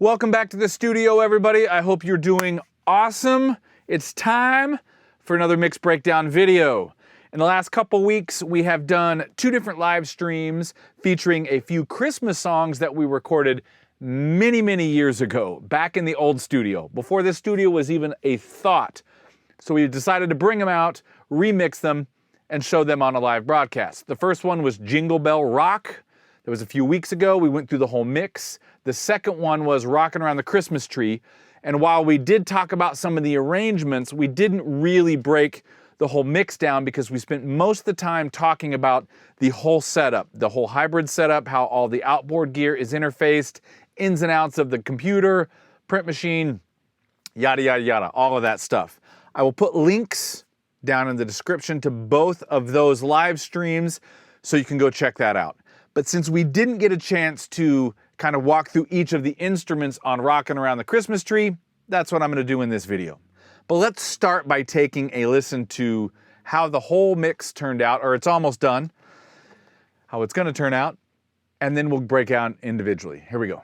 Welcome back to the studio, everybody. I hope you're doing awesome. It's time for another mix breakdown video. In the last couple weeks, we have done 2 different live streams featuring a few Christmas songs that we recorded many years ago, back in the old studio, before this studio was even a thought. So we decided to bring them out, remix them, and show them on a live broadcast. The first one was Jingle Bell Rock. That was a few weeks ago. We went through the whole mix. The second one was Rockin' Around the Christmas Tree. And while we did talk about some of the arrangements, we didn't really break the whole mix down because we spent most of the time talking about the whole setup, the whole hybrid setup, how all the outboard gear is interfaced, ins and outs of the computer, print machine, yada, yada, yada, all of that stuff. I will put links down in the description to both of those live streams so you can go check that out. But since we didn't get a chance to kind of walk through each of the instruments on Rockin' Around the Christmas Tree, that's what I'm gonna do in this video. But let's start by taking a listen to how the whole mix turned out, or it's almost done, how it's gonna turn out, and then we'll break out individually. Here we go.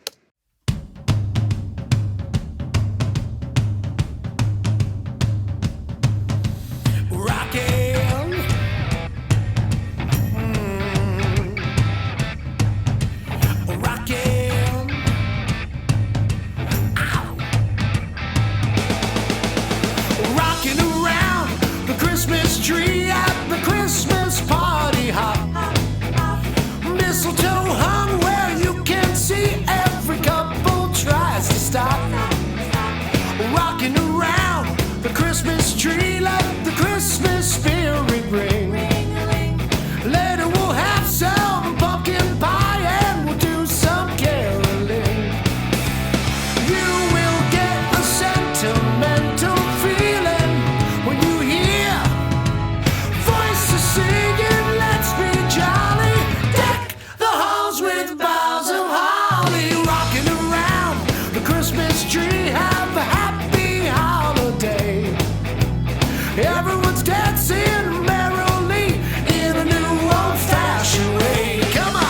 Tree at the Christmas party hop. Mistletoe hung where you can see every couple tries to stop. Rocking around the Christmas tree, let the Christmas spirit ring. Later we'll have some pumpkin pie and we'll do some caroling. You will get the sentimental feeling when you hear singing, let's be jolly. Deck the halls with boughs of holly. Rocking around the Christmas tree, have a happy holiday. Everyone's dancing merrily in a new old-fashioned way. Come on.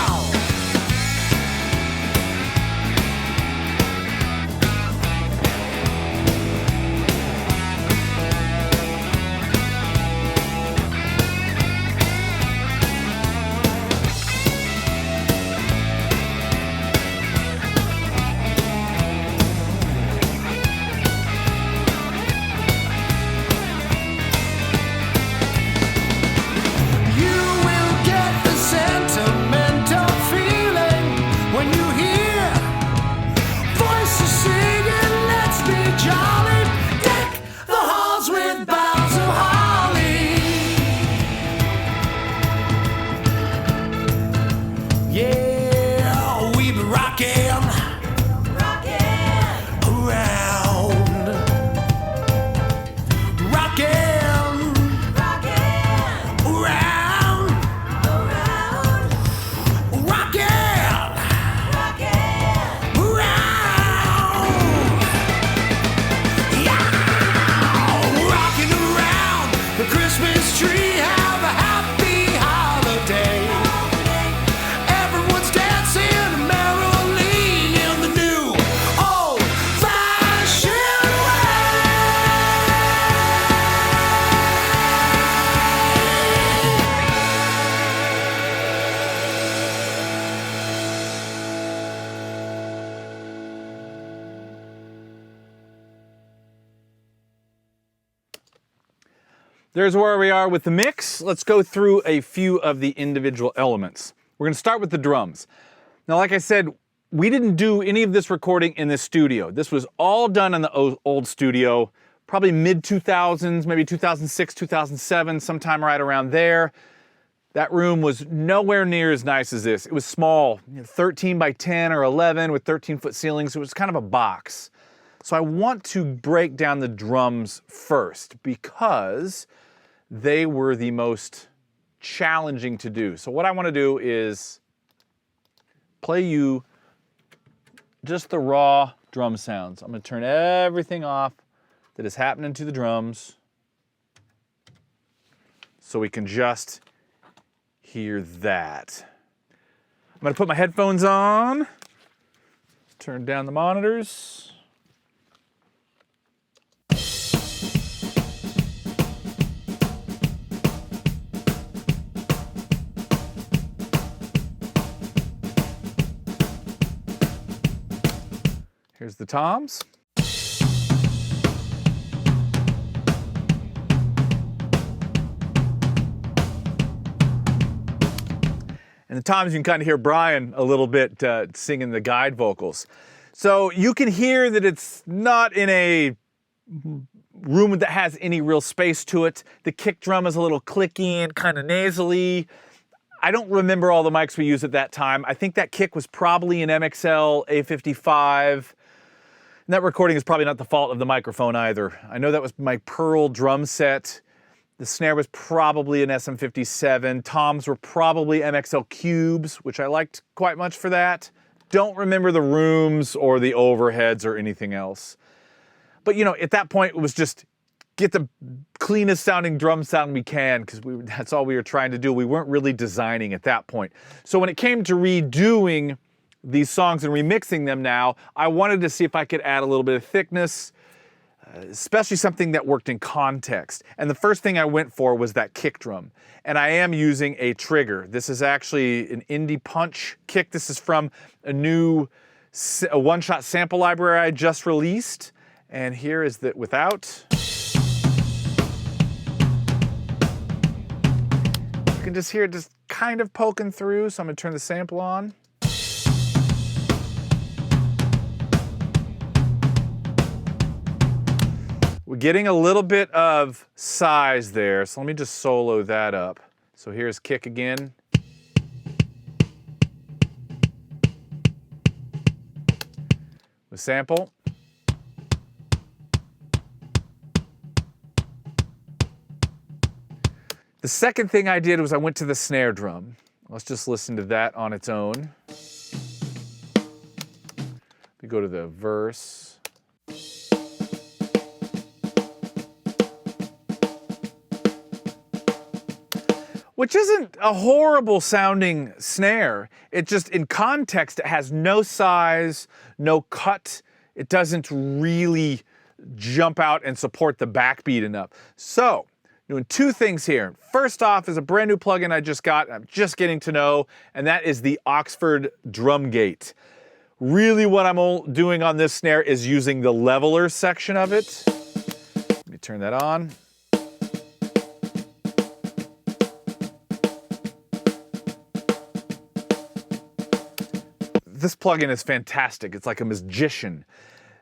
There's where we are with the mix. Let's go through a few of the individual elements. We're gonna start with the drums. Now, like I said, we didn't do any of this recording in this studio. This was all done in the old studio, probably mid-2000s, maybe 2006, 2007, sometime right around there. That room was nowhere near as nice as this. It was small, 13 by 10 or 11 with 13-foot ceilings. So it was kind of a box. So I want to break down the drums first because they were the most challenging to do. So what I want to do is play you just the raw drum sounds. I'm going to turn everything off that is happening to the drums so we can just hear that. I'm going to put my headphones on Turn down the monitors. Here's the toms. And the toms, you can kind of hear Brian a little bit singing the guide vocals. So you can hear that it's not in a room that has any real space to it. The kick drum is a little clicky and kind of nasally. I don't remember all the mics we used at that time. I think that kick was probably an MXL A55. And that recording is probably not the fault of the microphone either. I know that was my Pearl drum set. The snare was probably an SM57. Toms were probably MXL cubes, which I liked quite much for that. Don't remember the rooms or the overheads or anything else. But you know, at that point it was just get the cleanest sounding drum sound we can, because that's all we were trying to do. We weren't really designing at that point. So when it came to redoing these songs and remixing them now, I wanted to see if I could add a little bit of thickness, especially something that worked in context. And the first thing I went for was that kick drum. And I am using a trigger. This is actually an Indie Punch kick. This is from a new one-shot sample library I just released. And here is the without. You can just hear it just kind of poking through, so I'm gonna turn the sample on. We're getting a little bit of size there, so let me just solo that up. So here's kick again. With sample. The second thing I did was I went to the snare drum. Let's just listen to that on its own. We go to the verse. Which isn't a horrible sounding snare. It just, in context, it has no size, no cut. It doesn't really jump out and support the backbeat enough. So, doing two things here. First off is a brand new plugin I just got, I'm just getting to know, and that is the Oxford Drum Gate. Really what I'm doing on this snare is using the leveler section of it. Let me turn that on. This plugin is fantastic. It's like a magician.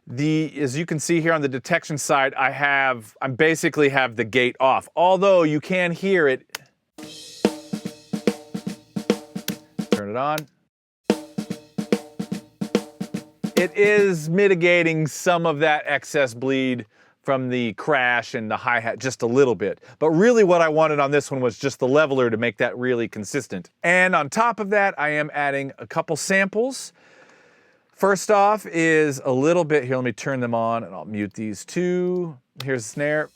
As you can see here on the detection side, I basically have the gate off, although you can hear it. Turn it on. It is mitigating some of that excess bleed from the crash and the hi-hat just a little bit. But really what I wanted on this one was just the leveler to make that really consistent. And on top of that, I am adding a couple samples. First off is a little bit, here, let me turn them on and I'll mute these two. Here's the snare.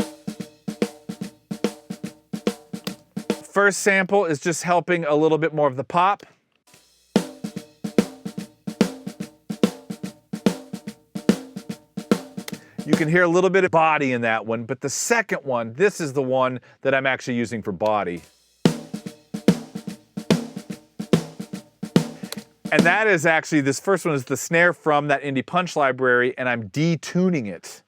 First sample is just helping a little bit more of the pop. You can hear a little bit of body in that one, but the second one, this is the one that I'm actually using for body. And that is actually, this first one is the snare from that Indie Punch library, and I'm detuning it.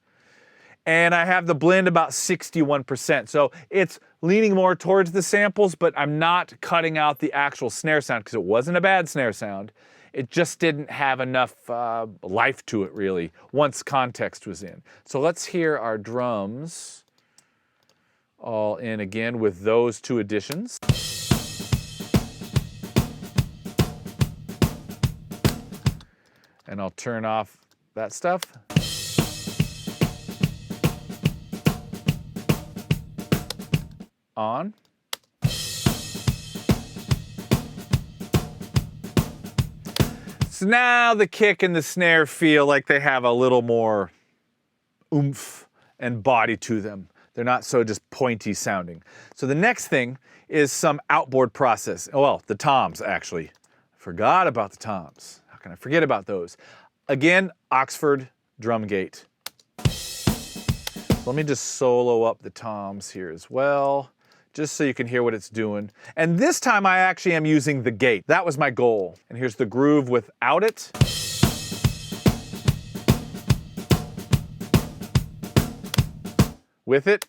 And I have the blend about 61%. So it's leaning more towards the samples, but I'm not cutting out the actual snare sound because it wasn't a bad snare sound. It just didn't have enough life to it, really, once context was in. So let's hear our drums all in again with those two additions. And I'll turn off that stuff. On. So now the kick and the snare feel like they have a little more oomph and body to them. They're not so just pointy sounding. So the next thing is some outboard process. Well, the toms actually. Forgot about the toms. How can I forget about those? Again, Oxford Drumgate. Let me just solo up the toms here as well, just so you can hear what it's doing. And this time I actually am using the gate. That was my goal. And here's the groove without it. With it.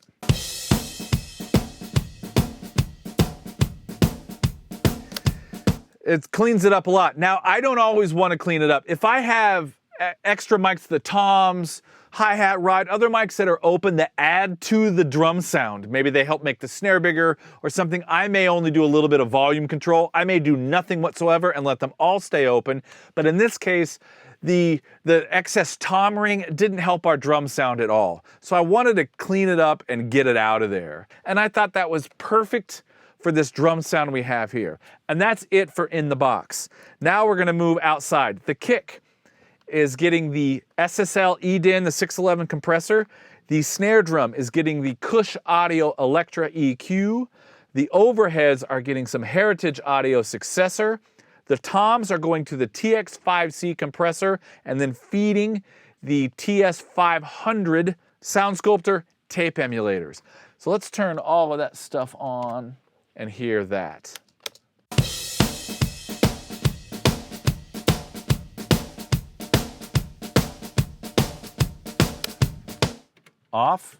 It cleans it up a lot. Now, I don't always want to clean it up. If I have extra mics, the toms, hi-hat, ride, other mics that are open that add to the drum sound, maybe they help make the snare bigger or something, I may only do a little bit of volume control. I may do nothing whatsoever and let them all stay open. But in this case, the excess tom ring didn't help our drum sound at all. So I wanted to clean it up and get it out of there. And I thought that was perfect for this drum sound we have here. And that's it for in the box. Now we're gonna move outside. The kick is getting the SSL EDIN, the 611 compressor. The snare drum is getting the Cush Audio Electra EQ. The overheads are getting some Heritage Audio Successor. The toms are going to the TX5C compressor and then feeding the TS500 Sound Sculptor tape emulators. So let's turn all of that stuff on and hear that. Off.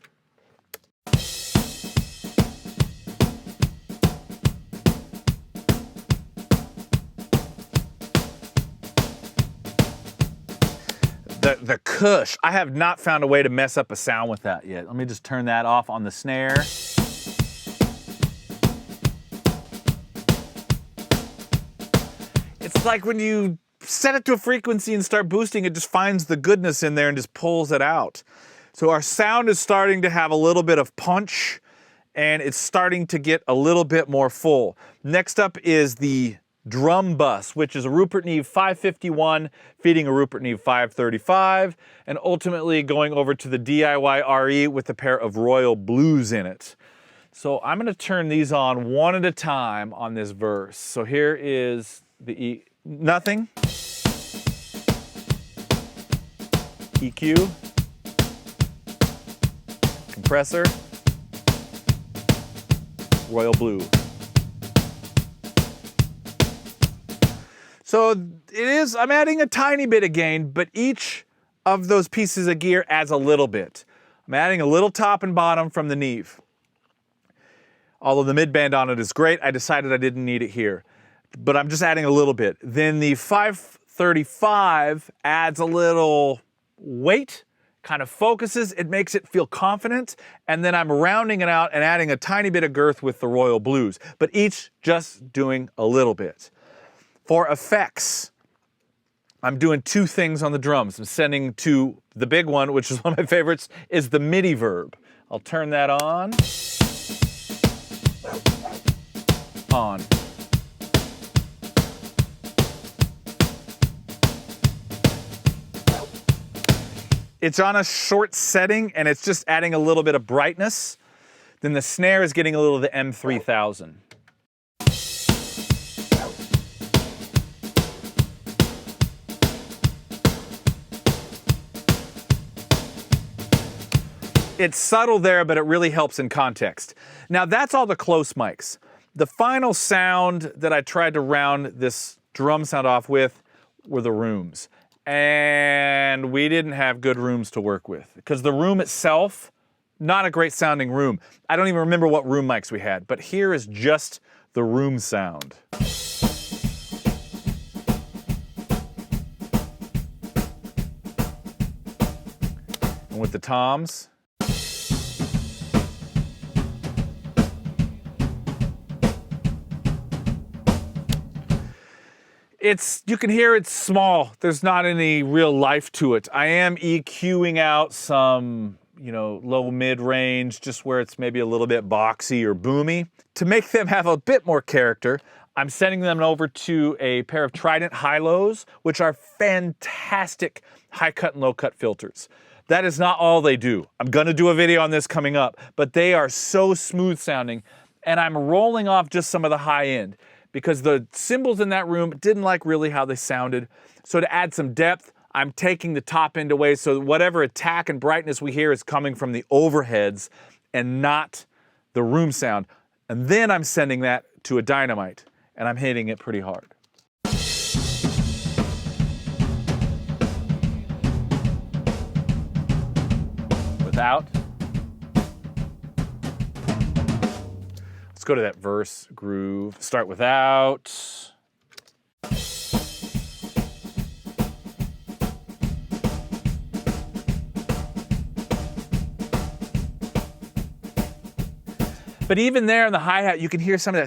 The Cush, I have not found a way to mess up a sound with that yet. Let me just turn that off on the snare. It's like when you set it to a frequency and start boosting, it just finds the goodness in there and just pulls it out. So our sound is starting to have a little bit of punch and it's starting to get a little bit more full. Next up is the drum bus, which is a Rupert Neve 551 feeding a Rupert Neve 535 and ultimately going over to the DIY RE with a pair of Royal Blues in it. So I'm going to turn these on one at a time on this verse. So here is the nothing, EQ, compressor, Royal Blue. So it is, I'm adding a tiny bit of gain, but each of those pieces of gear adds a little bit. I'm adding a little top and bottom from the Neve. Although the mid-band on it is great, I decided I didn't need it here. But I'm just adding a little bit. Then the 535 adds a little weight, kind of focuses, it makes it feel confident, and then I'm rounding it out and adding a tiny bit of girth with the Royal Blues, but each just doing a little bit. For effects, I'm doing two things on the drums. I'm sending to the big one, which is one of my favorites, is the MIDI verb. I'll turn that on. On. It's on a short setting and it's just adding a little bit of brightness. Then the snare is getting a little of the M3000. It's subtle there, but it really helps in context. Now that's all the close mics. The final sound that I tried to round this drum sound off with were the rooms. And we didn't have good rooms to work with because the room itself, not a great sounding room. I don't even remember what room mics we had, but here is just the room sound. And with the toms, you can hear it's small. There's not any real life to it. I am EQing out some, low mid-range, just where it's maybe a little bit boxy or boomy. To make them have a bit more character, I'm sending them over to a pair of Trident high-lows, which are fantastic high-cut and low-cut filters. That is not all they do. I'm gonna do a video on this coming up, but they are so smooth sounding, and I'm rolling off just some of the high end, because the cymbals in that room didn't like really how they sounded. So to add some depth, I'm taking the top end away, so whatever attack and brightness we hear is coming from the overheads and not the room sound. And then I'm sending that to a dynamite, and I'm hitting it pretty hard. Without. Let's go to that verse groove. Start without. But even there in the hi-hat, you can hear some of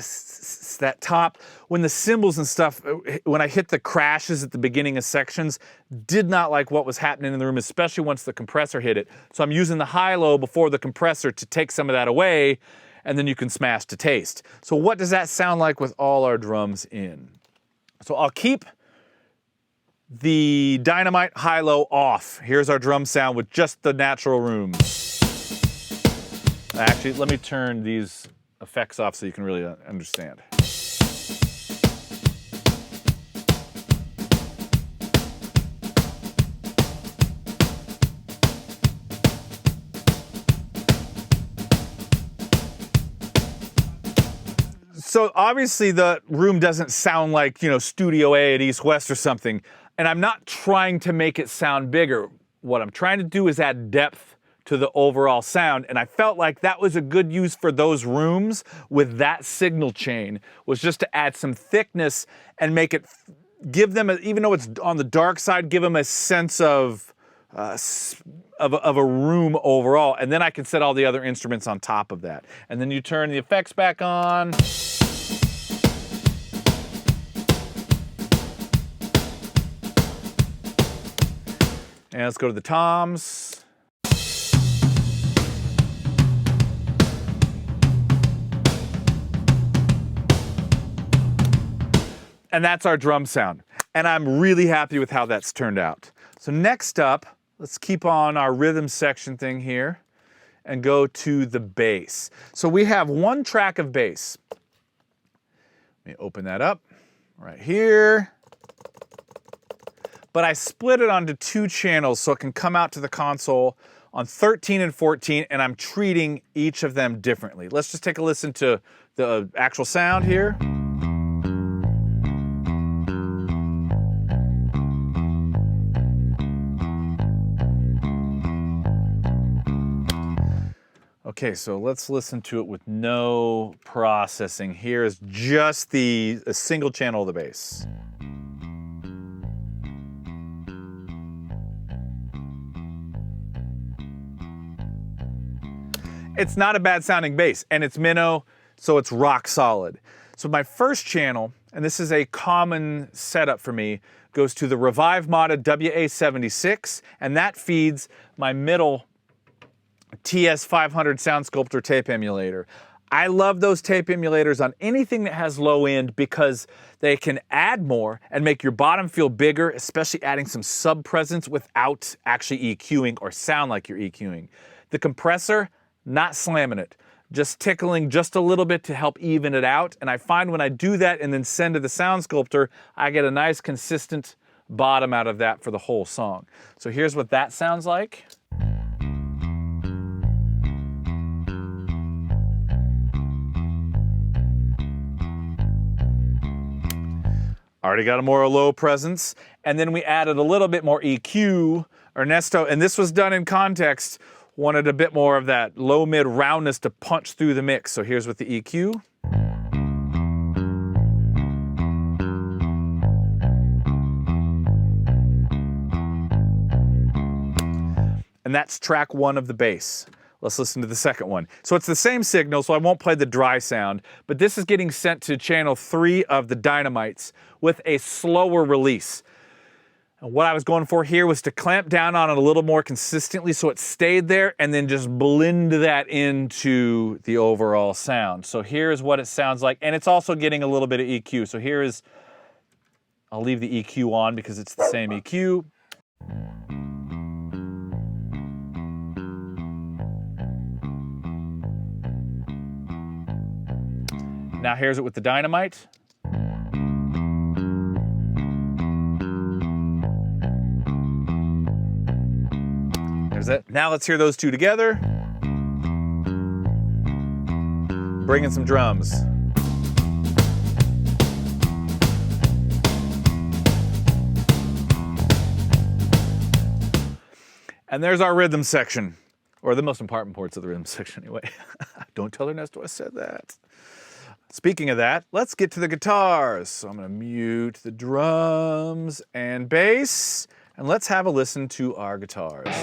that top. When the cymbals and stuff, when I hit the crashes at the beginning of sections, did not like what was happening in the room, especially once the compressor hit it. So I'm using the high-low before the compressor to take some of that away, and then you can smash to taste. So what does that sound like with all our drums in? So I'll keep the dynamite high-low off. Here's our drum sound with just the natural room. Actually, let me turn these effects off so you can really understand. So obviously the room doesn't sound like, you know, Studio A at East West or something, and I'm not trying to make it sound bigger. What I'm trying to do is add depth to the overall sound, and I felt like that was a good use for those rooms with that signal chain, was just to add some thickness and make it, give them, even though it's on the dark side, give them a sense of a room overall, and then I can set all the other instruments on top of that. And then you turn the effects back on. And let's go to the toms. And that's our drum sound. And I'm really happy with how that's turned out. So next up, let's keep on our rhythm section thing here and go to the bass. So we have one track of bass. Let me open that up right here. But I split it onto two channels so it can come out to the console on 13 and 14, and I'm treating each of them differently. Let's just take a listen to the actual sound here. Okay, so let's listen to it with no processing. Here is just a single channel of the bass. It's not a bad sounding bass, and it's minnow, so it's rock solid. So my first channel, and this is a common setup for me, goes to the Revive modded WA76, and that feeds my middle TS500 Sound Sculptor tape emulator. I love those tape emulators on anything that has low end because they can add more and make your bottom feel bigger, especially adding some sub presence without actually EQing or sound like you're EQing. The compressor, not slamming it, just tickling just a little bit to help even it out. And I find when I do that and then send to the Sound Sculptor, I get a nice consistent bottom out of that for the whole song. So here's what that sounds like. Already got a more low presence. And then we added a little bit more EQ. Ernesto, and this was done in context, wanted a bit more of that low mid roundness to punch through the mix. So here's with the EQ. And that's track one of the bass. Let's listen to the second one. So it's the same signal, so I won't play the dry sound, but this is getting sent to channel 3 of the Dynamites with a slower release. And what I was going for here was to clamp down on it a little more consistently so it stayed there and then just blend that into the overall sound. So here's what it sounds like, and it's also getting a little bit of EQ. So here is, I'll leave the EQ on because it's the same EQ. Now here's it with the Dynamite. There's that. Now let's hear those two together. Bring in some drums. And there's our rhythm section, or the most important parts of the rhythm section anyway. Don't tell Ernesto I said that. Speaking of that, let's get to the guitars. So I'm gonna mute the drums and bass, and let's have a listen to our guitars.